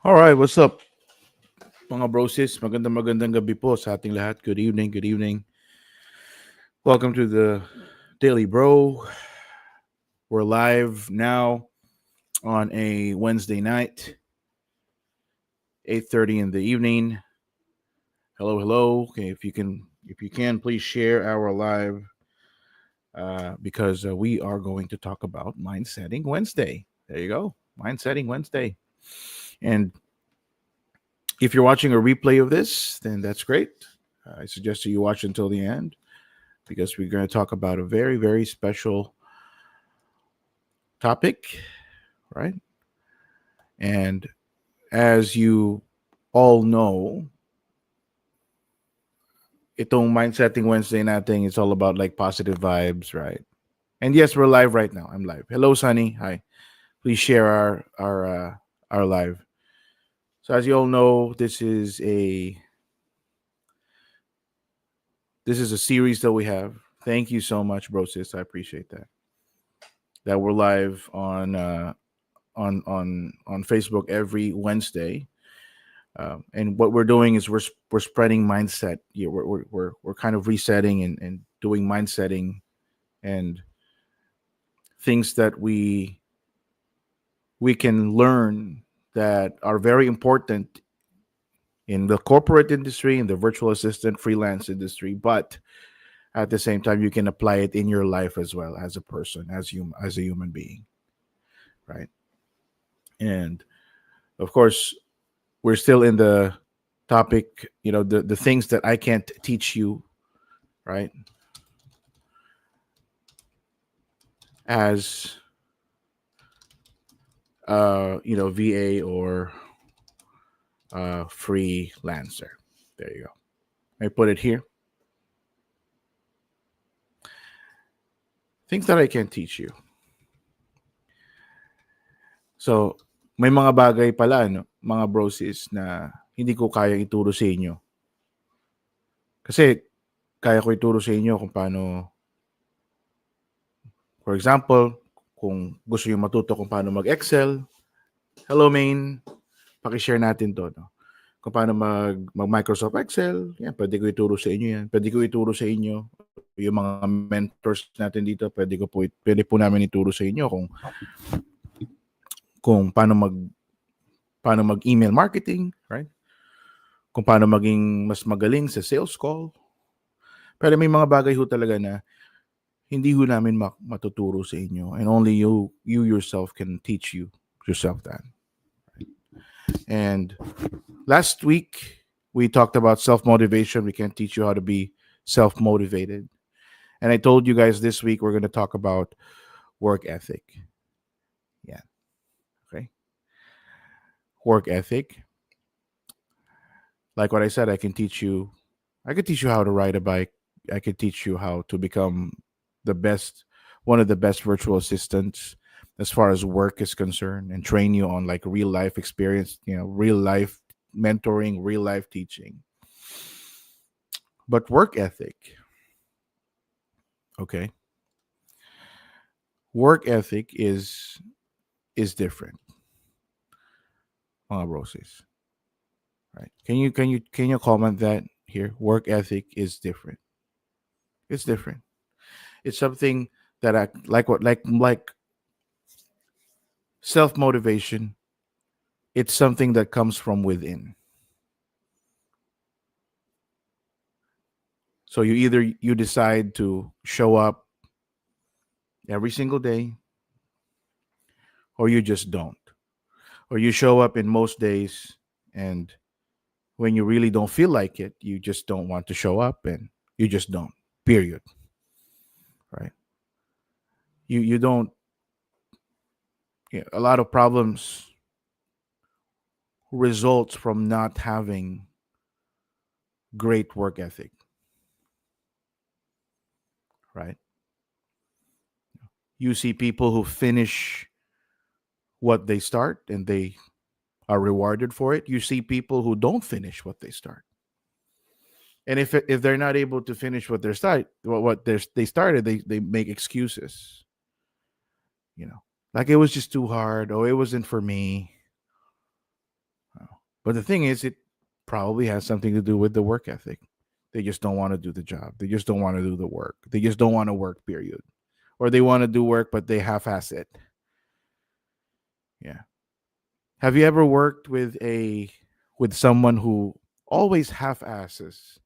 Alright, what's up mga brosis? Magandang gabi po sa ating lahat. Good evening, good evening. Welcome to the Daily Bro. We're live now on a Wednesday night, 8:30 in the evening. Hello, hello. Okay, if you can, please share our live because we are going to talk about Mind Setting Wednesday. There you go, Mind Setting Wednesday. And if you're watching a replay of this, then that's great. I suggest that you watch until the end because we're going to talk about a very, very special topic, right? And as you all know, itong Mindsetting Wednesday natin, it's all about like positive vibes, right? And yes, we're live right now. I'm live. Hello, Sunny. Hi. Please share our live. So as you all know, this is a series that we have. Thank you so much, bro sis. I appreciate that. That we're live on Facebook every Wednesday. And what we're doing is we're spreading mindset. Yeah, we're kind of resetting and doing mind setting and things that we can learn that are very important in the corporate industry, in the virtual assistant freelance industry, but at the same time you can apply it in your life as well as a person, as a human being, right? And of course, we're still in the topic, the things that I can't teach you, right? As VA or freelancer. There you go. I put it here. Things that I can teach you. So, may mga bagay pala, no, mga brosis na hindi ko kaya ituro sa inyo. Kasi, kaya ko ituro sa inyo kung paano, for example, kung gusto nyo matuto kung paano mag-Excel. Hello, Main. Pakishare natin to, no? Kung paano mag Microsoft Excel, yan, pwede ko ituro sa inyo yan. Pwede ko ituro sa inyo yung mga mentors natin dito, pwede po namin ituro sa inyo kung paano mag-email marketing, right? Kung paano maging mas magaling sa sales call. Pero may mga bagay ho talaga na hindi ho namin matuturo sa inyo, and only you yourself can teach yourself that. And last week we talked about self-motivation. We can teach you how to be self-motivated. And I told you guys this week we're going to talk about work ethic. Yeah. Okay. Work ethic. Like what I said, I could teach you how to ride a bike. I could teach you how to become one of the best virtual assistants as far as work is concerned, and train you on like real life experience, real life mentoring, real life teaching. But work ethic, okay? Work ethic is different, Roses. Right? Can you comment that here? Work ethic is different. It's different. It's something that I like self motivation. It's something that comes from within. So you decide to show up every single day, or you just don't. Or you show up in most days, and when you really don't feel like it, you just don't want to show up, and you just don't. Period. Right? You don't. A lot of problems results from not having great work ethic. Right? You see people who finish what they start and they are rewarded for it. You see people who don't finish what they start. And if they're not able to finish what they started, they make excuses. Like it was just too hard, or it wasn't for me. But the thing is, it probably has something to do with the work ethic. They just don't want to do the job. They just don't want to do the work. They just don't want to work, period. Or they want to do work, but they half ass it. Yeah. Have you ever worked with someone who always half asses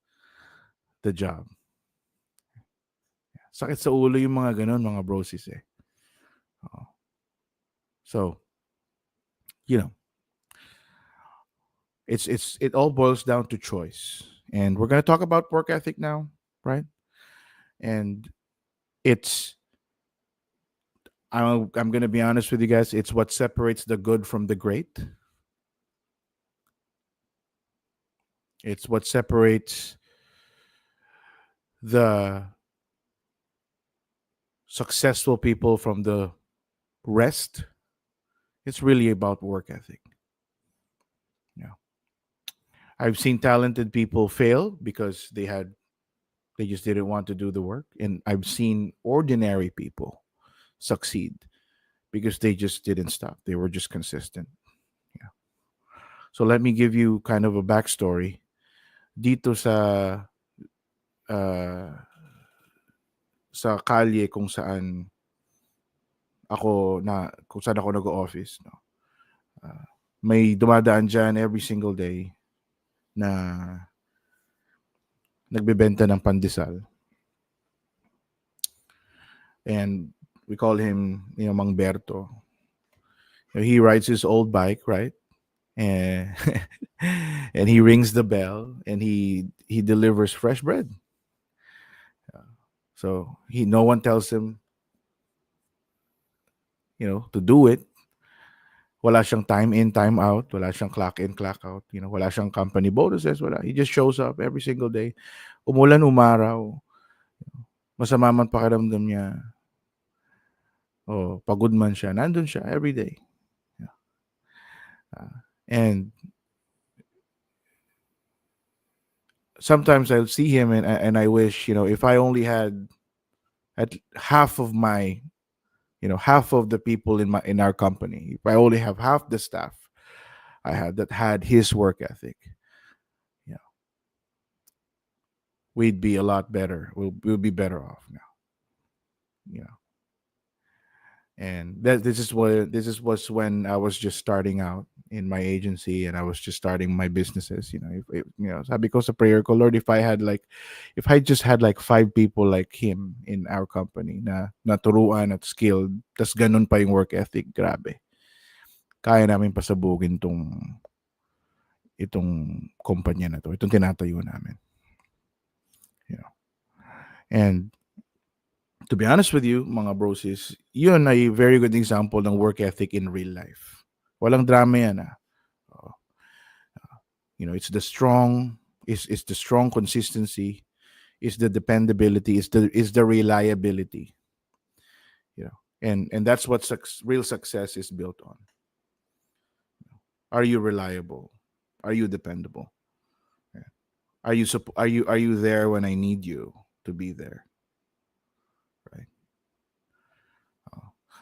the job? Sakit sa ulo yung mga ganun, mga brosis eh. Oo. So, you know, it all boils down to choice. And we're gonna talk about work ethic now, right? And it's I'm gonna be honest with you guys, it's what separates the good from the great. It's what separates the successful people from the rest. It's really about work ethic. Yeah. I've seen talented people fail because they just didn't want to do the work. And I've seen ordinary people succeed because they just didn't stop. They were just consistent. Yeah. So let me give you kind of a backstory. Dito uh, sa kalye kung saan ako nag-office, no. May dumadaan diyan every single day na nagbebenta ng pandesal. And we call him, Mang Berto. He rides his old bike, right? And and he rings the bell and he delivers fresh bread. So no one tells him, to do it. Wala siyang time in, time out. Wala siyang clock in, clock out. Wala siyang company bonuses. Wala. He just shows up every single day. Umulan, umaraw. Masama man pakiramdam niya. O pagod man siya. Nandun siya every day. And sometimes I'll see him and I wish, if I only had at half of half of the people in our company, if I only have half the staff I had that had his work ethic, we'd be a lot better. We'll be better off now. And this was when I was just starting out in my agency and I was just starting my businesses. Sabi ko sa prayer ko, Lord, if I just had like 5 people like him in our company na naturuan at skilled, tas ganun pa yung work ethic, grabe. Kaya namin pasabugin itong kumpanya na to, itong tinatayo namin. And to be honest with you, mga brosis, yun ay very good example ng work ethic in real life. Walang drama yan. It's the strong, it's the strong consistency, it's the dependability, it's the reliability. And that's what real success is built on. Are you reliable? Are you dependable? Are you there when I need you to be there? Right.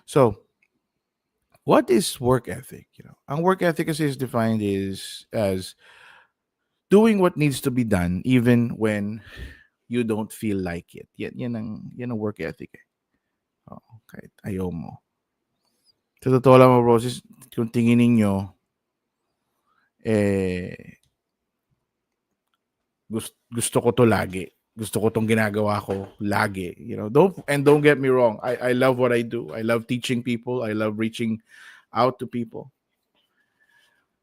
So, what is work ethic? Ang work ethic is defined as doing what needs to be done even when you don't feel like it. Yan ang work ethic. Kahit ayaw mo. Sa totoo lang, mga bros, kung tingin ninyo, gusto ko to lagi. Gusto ko tong ginagawa ko lagi. Don't get me wrong. I love what I do. I love teaching people. I love reaching out to people.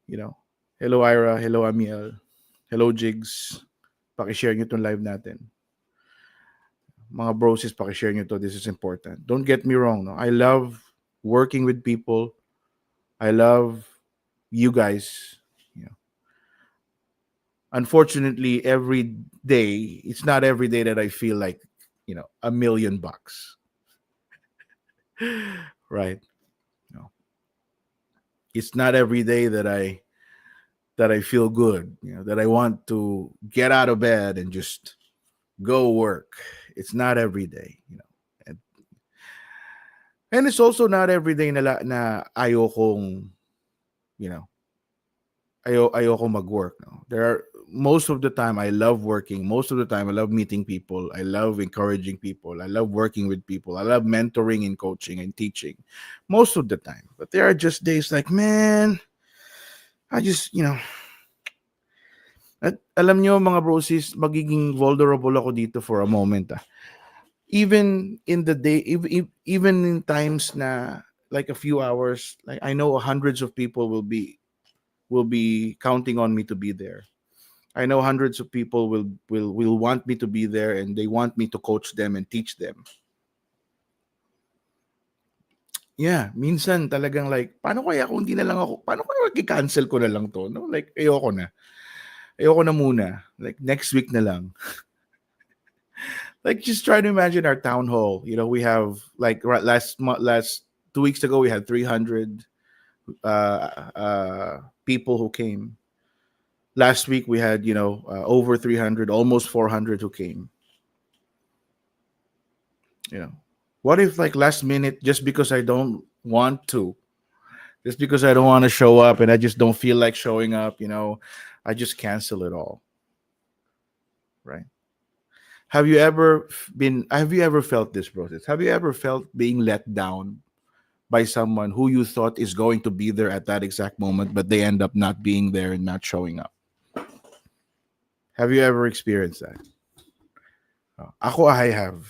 Hello Ira, hello Amiel, hello Jigs. Paki-share nyo itong live natin. Mga brosis, paki-share nyo to. This is important. Don't get me wrong. No? I love working with people. I love you guys. Unfortunately, every day, it's not every day that I feel like, $1 million. Right? No. It's not every day that I feel good, that I want to get out of bed and just go work. It's not every day, and it's also not every day na ayokong, ayoko mag-work. No? There are most of the time I love working. Most of the time I love meeting people. I love encouraging people. I love working with people. I love mentoring and coaching and teaching. Most of the time. But there are just days like, man, I just, at alam nyo mga brosis, magiging vulnerable ako dito for a moment. Even in the day, even in times na like a few hours, like I know hundreds of people will be counting on me to be there. I know hundreds of people will want me to be there and they want me to coach them and teach them. Yeah, minsan talagang like, paano kaya kung hindi na lang ako, paano kaya i-cancel ko na lang to? No? Like, ayoko na. Ayoko na muna. Like, next week na lang. Like, just try to imagine our town hall. We have, like, last 2 weeks ago, we had 300 people who came. Last week we had over 300, almost 400 who came. What if like last minute, just because I don't want to, just because I don't want to show up and I just don't feel like showing up, I just cancel it all, right? Have you ever felt this process? Have you ever felt being let down by someone who you thought is going to be there at that exact moment, but they end up not being there and not showing up? Have you ever experienced that? Ako, I have.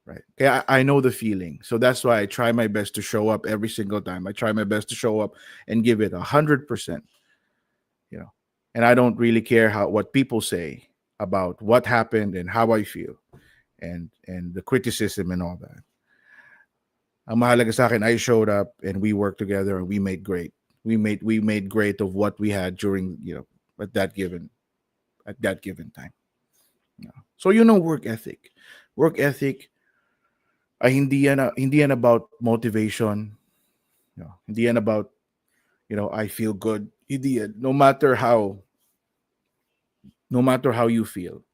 Right. Kaya I know the feeling. So that's why I try my best to show up every single time. I try my best to show up and give it 100%. And I don't really care what people say about what happened and how I feel and the criticism and all that. Ang mahalaga sa akin, I showed up and we worked together and we made great. We made great of what we had during at that given time. So work ethic. Work ethic ay hindi yan about motivation. Hindi yan about I feel good. Hindi yan. No matter how you feel.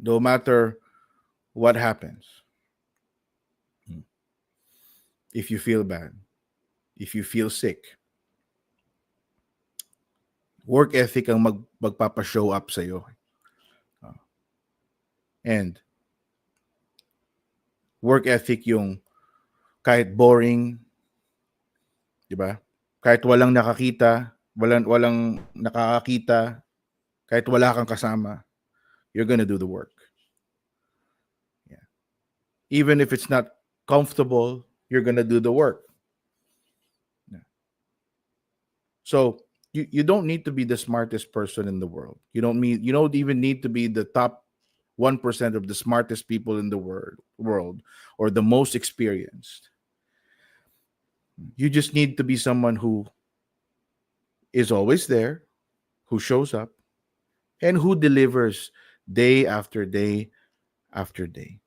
No matter what happens. If you feel bad, if you feel sick, work ethic ang magpapa-show up sa'yo. And work ethic yung kahit boring, di ba? Kahit walang nakakita, walang nakakakita, kahit wala kang kasama, you're gonna do the work. Yeah. Even if it's not comfortable, you're gonna do the work. Yeah. So you don't need to be the smartest person in the world. You don't even need to be the top 1% of the smartest people in the world or the most experienced. You just need to be someone who is always there, who shows up, and who delivers day after day after day.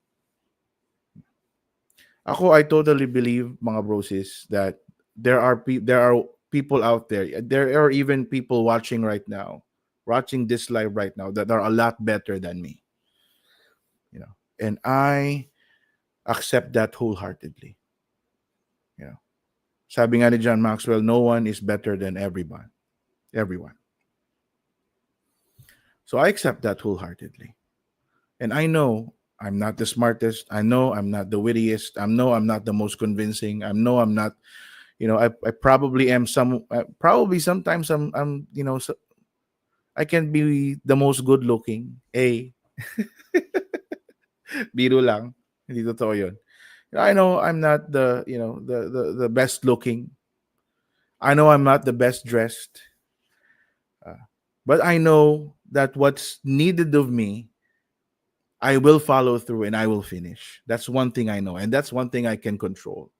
Ako, I totally believe, mga brosis, that there are people out there. There are even people watching this live right now that are a lot better than me. And I accept that wholeheartedly. Sabi nga ni John Maxwell, no one is better than everyone. So I accept that wholeheartedly. And I know I'm not the smartest. I know I'm not the wittiest. I know I'm not the most convincing. I know I'm not, I probably am probably sometimes I'm so, I can be the most good looking. Biro lang. Hindi totoo yun. I know I'm not the best looking. I know I'm not the best dressed. But I know that what's needed of me, I will follow through and I will finish. That's one thing I know. And that's one thing I can control.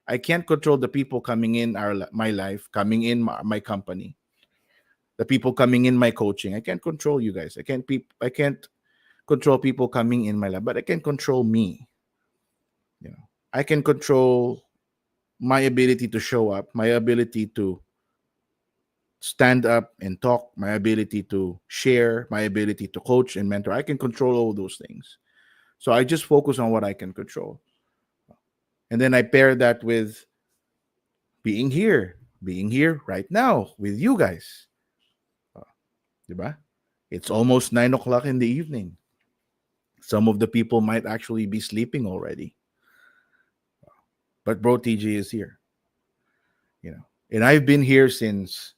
I can't control the people coming in my life, coming in my company, the people coming in my coaching. I can't control you guys. I can't control people coming in my life, but I can control me. I can control my ability to show up, my ability to stand up and talk, my ability to share, my ability to coach and mentor. I can control all those things. So I just focus on what I can control. And then I pair that with being here, being here right now with you guys. Uh, diba? It's almost 9 o'clock in the evening. Some of the people might actually be sleeping already. But Bro TJ is here, you know. And I've been here since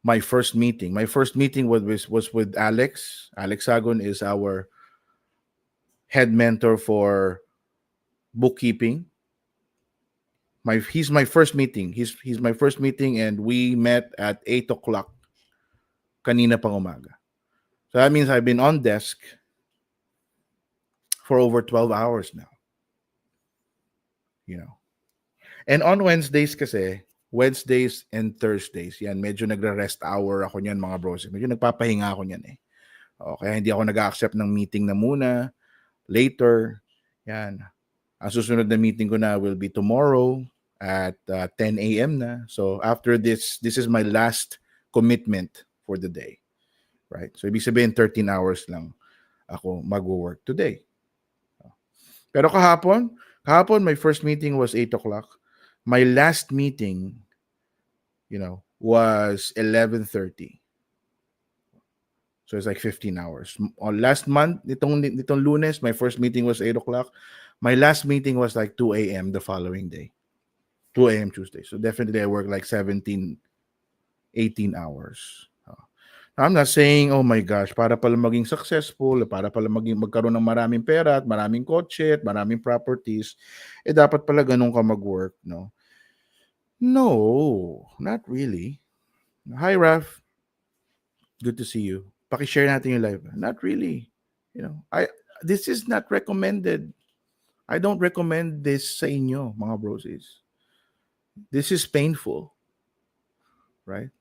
my first meeting. My first meeting was with Alex. Alex Agon is our head mentor for bookkeeping. He's my first meeting. He's my first meeting, and we met at 8 o'clock kanina pang umaga. So that means I've been on desk for over 12 hours now. You know. And on Wednesdays kasi, Wednesdays and Thursdays, yan, medyo nagre-rest hour ako niyan mga bros. Medyo nagpapahinga ako niyan eh. O, kaya hindi ako nag-accept ng meeting na muna, later. Yan. Ang susunod na meeting ko na will be tomorrow at 10 a.m. na. So after this is my last commitment for the day. Right? So ibig sabihin 13 hours lang ako mag-work today. Pero kahapon my first meeting was 8 o'clock. My last meeting, was 11:30. So it's like 15 hours. On last month, nitong Lunes, my first meeting was 8 o'clock. My last meeting was like 2 a.m. the following day. 2 a.m. Tuesday. So definitely I work like 17, 18 hours. I'm not saying, oh my gosh, para pala maging successful, para pala magkaroon ng maraming pera at maraming kotse at maraming properties, dapat pala ganun ka mag-work, no? No, not really. Hi, Raf. Good to see you. Paki-share natin yung live. Not really. This is not recommended. I don't recommend this sa inyo, mga brosies. This is painful. Right?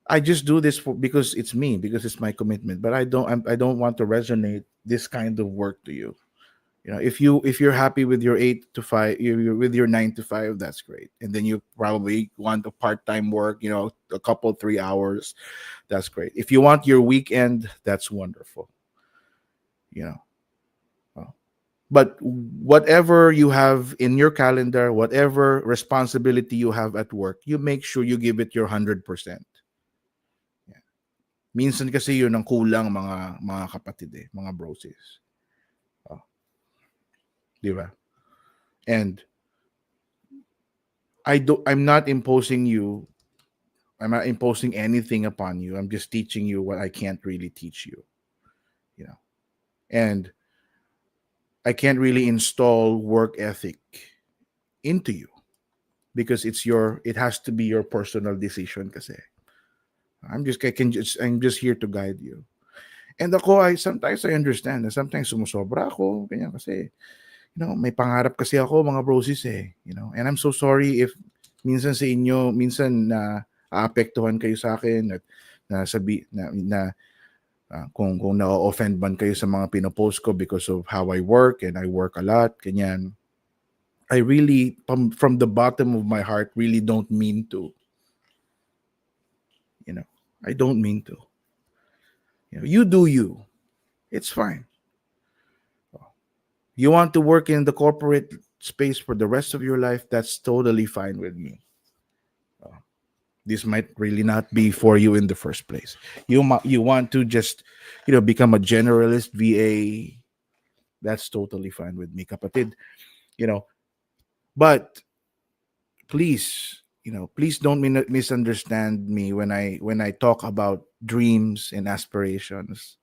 I just do this because it's me, because it's my commitment. But I don't want to resonate this kind of work to you. If you're happy with your 8 to 5, you're with your 9 to 5, that's great. And then you probably want a part-time work, a couple 3 hours, that's great. If you want your weekend, that's wonderful. But whatever you have in your calendar, whatever responsibility you have at work, you make sure you give it your 100%. Minsan kasi yun ang kulang mga kapatid mga broses. Diba? And I'm not imposing you. I'm not imposing anything upon you. I'm just teaching you what I can't really teach you. And I can't really install work ethic into you because it has to be your personal decision kasi. I'm just here to guide you. And sometimes I understand na sometimes sumusobra ako, ganyan kasi, may pangarap kasi ako mga broses and I'm so sorry if minsan sa inyo, minsan na aapektuhan kayo sa akin at kung na-offend man kayo sa mga pinopost ko because of how I work and I work a lot, ganyan. I really, from the bottom of my heart, really don't mean to. I don't mean to. You do you. It's fine. You want to work in the corporate space for the rest of your life, that's totally fine with me. This might really not be for you in the first place. You want to just, become a generalist VA, that's totally fine with me, kapatid. But please, please don't misunderstand me when I talk about dreams and aspirations.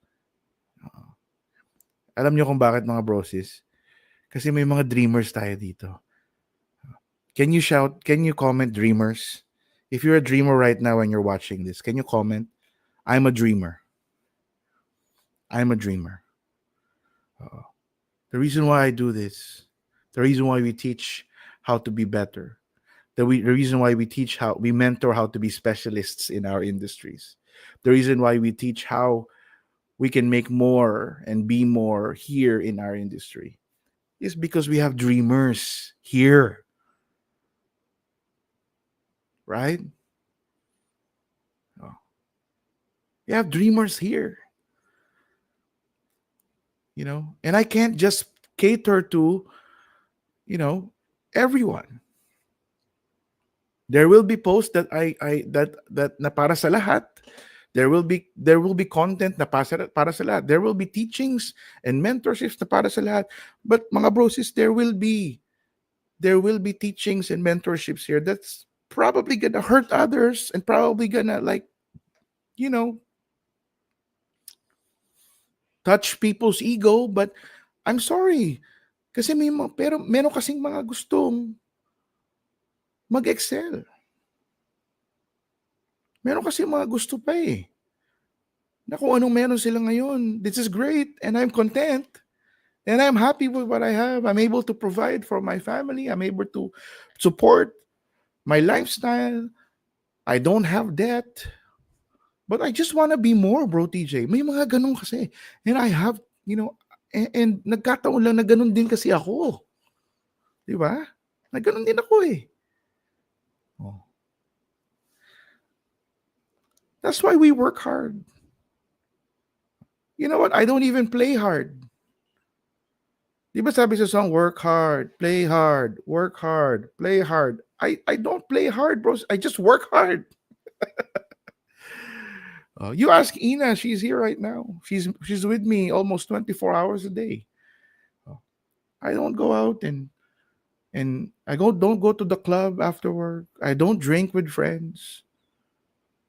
Alam niyo kung bakit, mga broses? Kasi may mga dreamers tayo dito. Can you comment dreamers? If you're a dreamer right now and you're watching this, can you comment? I'm a dreamer. I'm a dreamer. The reason why I do this, the reason why we teach how to be better, the reason why we teach how we mentor how to be specialists in our industries, the reason why we teach how we can make more and be more here in our industry is because we have dreamers here. Right? We have dreamers here. And I can't just cater to, everyone. There will be posts that that na para sa lahat. There will be content na para sa lahat. There will be teachings and mentorships na para sa lahat. But mga brosis, there will be teachings and mentorships here that's probably gonna hurt others and probably gonna, like, you know, touch people's ego. But I'm sorry, kasi pero meron kasing mga gustong mag-excel. Meron kasi mga gusto pa eh, na kung anong meron sila ngayon. This is great and I'm content and I'm happy with what I have. I'm able to provide for my family. I'm able to support my lifestyle. I don't have debt. But I just want to be more, bro, TJ. May mga ganun kasi. And I have, and nagkataon lang na ganun din kasi ako. Di ba? Na ganun din ako eh. Oh. That's why we work hard. You know what? I don't even play hard. Di ba sabi sa song, work hard, play hard, work hard, play hard. I don't play hard, bro. I just work hard. You ask Ina, she's here right now. She's with me almost 24 hours a day. I don't go out and I don't go to the club after work. I don't drink with friends.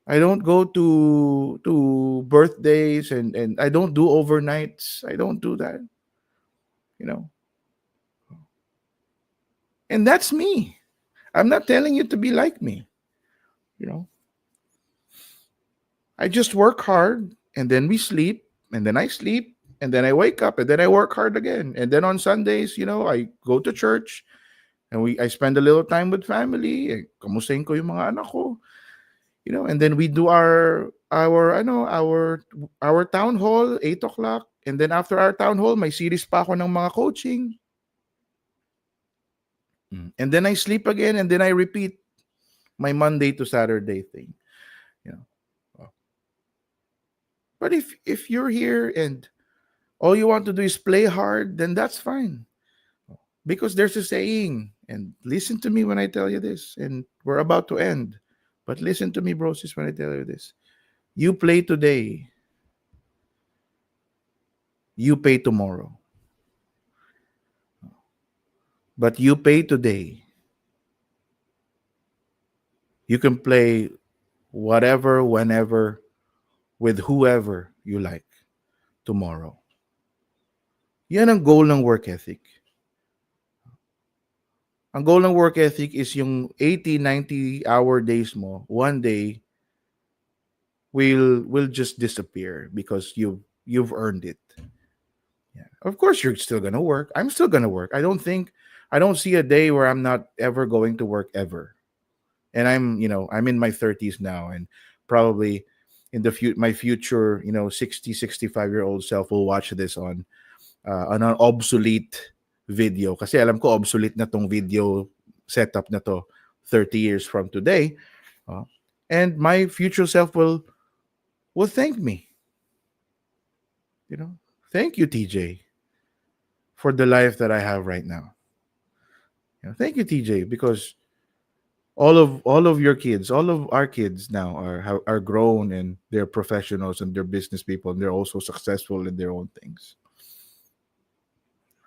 I don't go to birthdays and I don't do overnights. I don't do that. You know. And that's me. I'm not telling you to be like me. You know. I just work hard and then we sleep and then I sleep and then I wake up and then I work hard again. And then on Sundays, I go to church and I spend a little time with family. Kamustahin ko yung mga anak ko. And then we do our town hall 8 o'clock, and then after our town hall may series pa ako ng mga coaching, and then I sleep again and then I repeat my Monday to Saturday thing. But if you're here and all you want to do is play hard, then that's fine, because there's a saying, and listen to me when I tell you this, and we're about to end. But listen to me, brosis, when I tell you this. You play today, you pay tomorrow. But you pay today, you can play whatever, whenever, with whoever you like tomorrow. Yan ang goal ng work ethic. Ang goal ng work ethic is yung 80, 90-hour days mo, one day, will just disappear because you've earned it. Yeah. Of course, you're still gonna work. I'm still gonna work. I don't see a day where I'm not ever going to work ever. And I'm in my 30s now, and probably in my future, 60, 65-year-old self will watch this on an obsolete video. Kasi alam ko obsolete na tong video setup na to 30 years from today. And my future self will thank me. Thank you, TJ, for the life that I have right now. Thank you, TJ, because all of your kids, all of our kids now are grown and they're professionals and they're business people and they're also successful in their own things.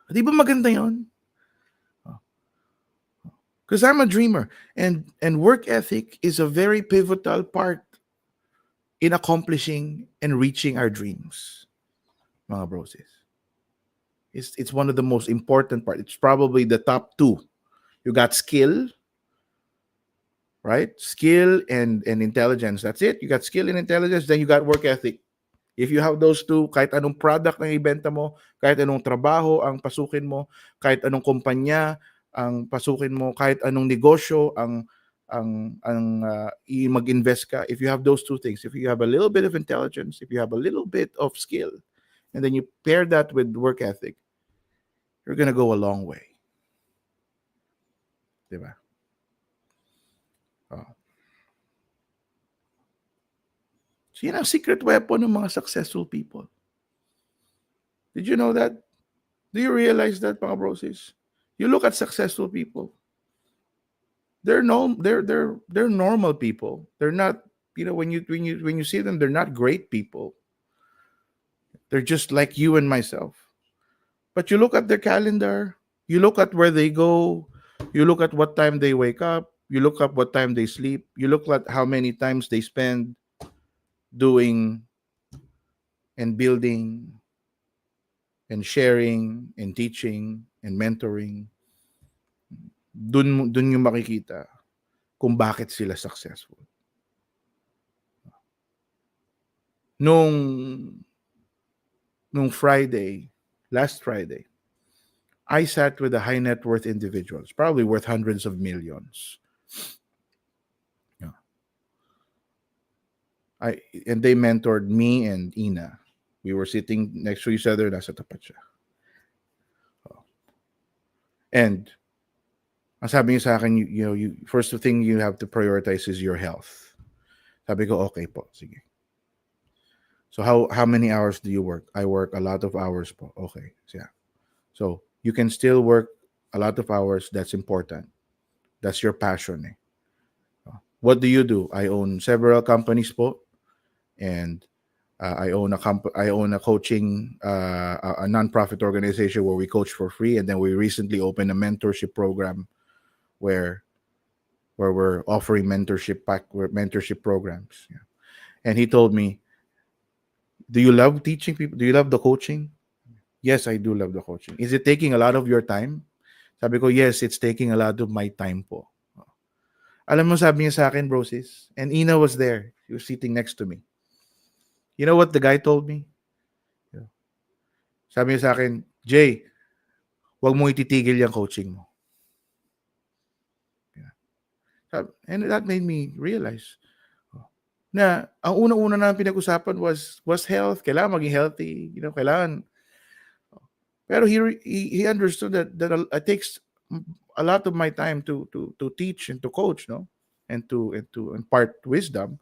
Di ba maganda yun? Because I'm a dreamer, and work ethic is a very pivotal part in accomplishing and reaching our dreams, mga broses. It's one of the most important part. It's probably the top two. You got skill, right? Skill and intelligence. That's it. You got skill and intelligence, then you got work ethic. If you have those two, kahit anong product ang ibenta mo, kahit anong trabaho ang pasukin mo, kahit anong kumpanya ang pasukin mo, kahit anong negosyo ang mag-invest ka, if you have those two things, if you have a little bit of intelligence, if you have a little bit of skill, and then you pair that with work ethic, you're gonna go a long way. Diba? So yun ang secret weapon ng mga successful people. Did you know that? Do you realize that, mga brosis? You look at successful people. they're normal people. They're not, when you see them, they're not great people. They're just like you and myself. But you look at their calendar, you look at where they go, you look at what time they wake up, you look at what time they sleep, you look at how many times they spend doing and building and sharing and teaching and mentoring. Dun yung makikita kung bakit sila successful. Nung nung Friday, last Friday, I sat with a high net worth individuals, probably worth hundreds of millions. Yeah. I and they mentored me and Ina. We were sitting next to each other, nasa tapat siya. And ang sabi niya sa akin, first thing you have to prioritize is your health. Sabi ko, okay po, sige. So how many hours do you work? I work a lot of hours po. Okay. Yeah. So you can still work a lot of hours. That's important. That's your passion. Eh. What do you do? I own several companies po, and I own a coaching a nonprofit organization where we coach for free, and then we recently opened a mentorship program where we're offering mentorship programs. Yeah. And he told me, "Do you love teaching people? Do you love the coaching?" Yes, I do love the coaching. Is it taking a lot of your time? Sabi ko, yes, it's taking a lot of my time po. Alam mo, sabi niya sa akin, bro, sis, and Ina was there. She was sitting next to me. You know what the guy told me? Sabi niya sa akin, Jay, wag mo ititigil yung coaching mo. And that made me realize na ang una-una na pinag-usapan was health. Kailangan maging healthy. Kailangan. Pero he understood that it takes a lot of my time to teach and to coach, no? And to impart wisdom.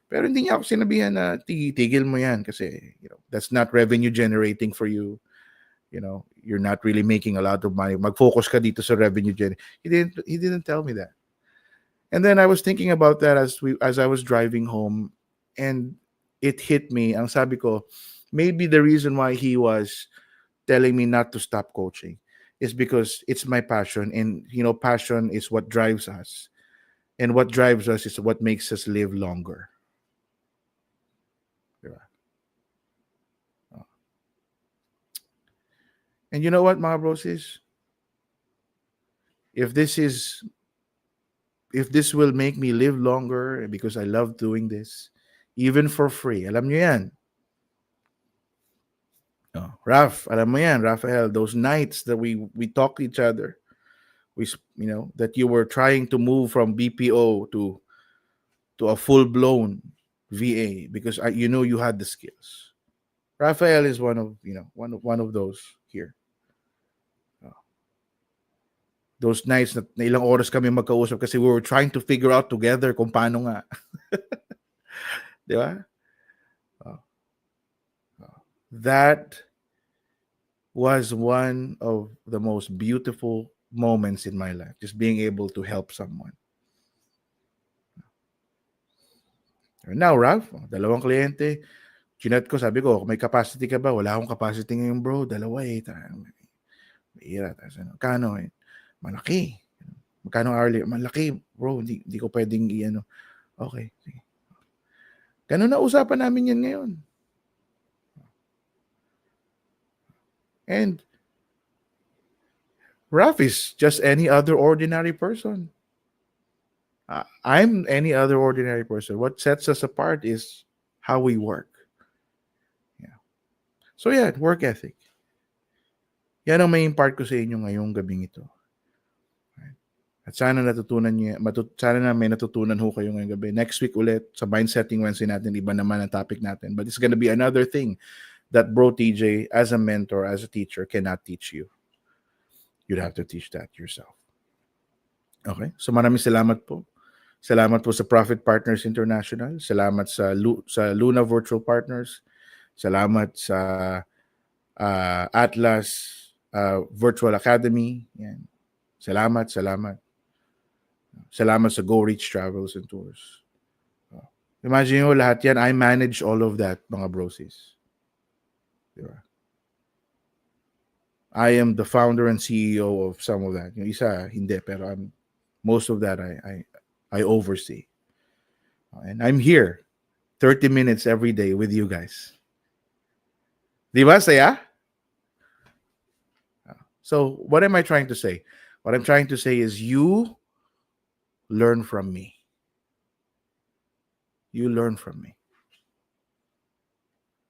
Pero hindi niya ako sinabihan na tigil mo yan kasi that's not revenue generating for you. You're not really making a lot of money. Mag-focus ka dito sa revenue generating. He didn't tell me that. And then I was thinking about that as I was driving home, and it hit me. Ang sabi ko, maybe the reason why he was telling me not to stop coaching is because it's my passion, and passion is what drives us, and what drives us is what makes us live longer. And you know what, mga bros, is if this will make me live longer because I love doing this, even for free, alam nyo yan. Raf, alam mo yan, Rafael, those nights that we talk to each other, that you were trying to move from BPO to a full-blown VA because you had the skills. Rafael is one of those here. Those nights na ilang oras kami magkausap kasi we were trying to figure out together kung paano nga. Di ba? That was one of the most beautiful moments in my life, just being able to help someone. Now, Ralph, dalawang kliyente, chinat ko, sabi ko, may capacity ka ba? Wala akong capacity ngayon, bro. Dalawa eh. Mahirap. Kano eh? Malaki. Magkano hourly? Malaki, bro. Hindi ko pwedeng i-ano. Okay. Sige. Ganun na usapan namin yan ngayon. And Ralph is just any other ordinary person. I'm any other ordinary person. What sets us apart is how we work. Yeah. So yeah, work ethic. Yan ang may impart ko sa inyo ngayong gabing ito. At sana sana na may natutunan ho kayo ngayong gabi. Next week ulit, sa Mindsetting Wednesday natin, iba naman ang topic natin. But it's gonna be another thing that Bro TJ, as a mentor, as a teacher, cannot teach you. You'd have to teach that yourself. Okay? So maraming salamat po. Salamat po sa Profit Partners International. Salamat sa Luna Virtual Partners. Salamat sa Atlas Virtual Academy. Yan. Salamat. Salamat sa Go Reach Travels and Tours. Imagine nyo lahat yan, I manage all of that, mga brosis. Diba? I am the founder and CEO of some of that. Yung isa, hindi, pero most of that I oversee. And I'm here 30 minutes every day with you guys. Di ba, saya? So, what am I trying to say? What I'm trying to say is you learn from me. You learn from me.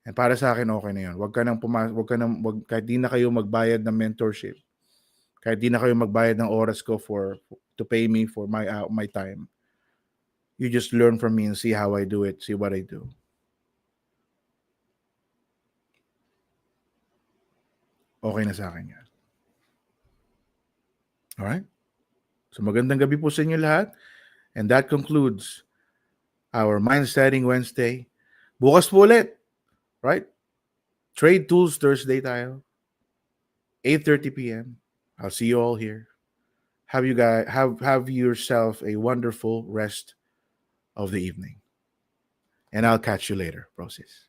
And para sa akin, okay na yun. Kahit di na kayo magbayad ng mentorship, kahit di na kayo magbayad ng oras ko to pay me for my time, you just learn from me and see how I do it, see what I do. Okay na sa akin yan. Alright? So magandang gabi po sa inyo lahat. And that concludes our Mind Setting Wednesday. Bukas po ulit. Right? Trade Tools Thursday tayo. 8:30 p.m. I'll see you all here. Have you guys have yourself a wonderful rest of the evening. And I'll catch you later, Brosis.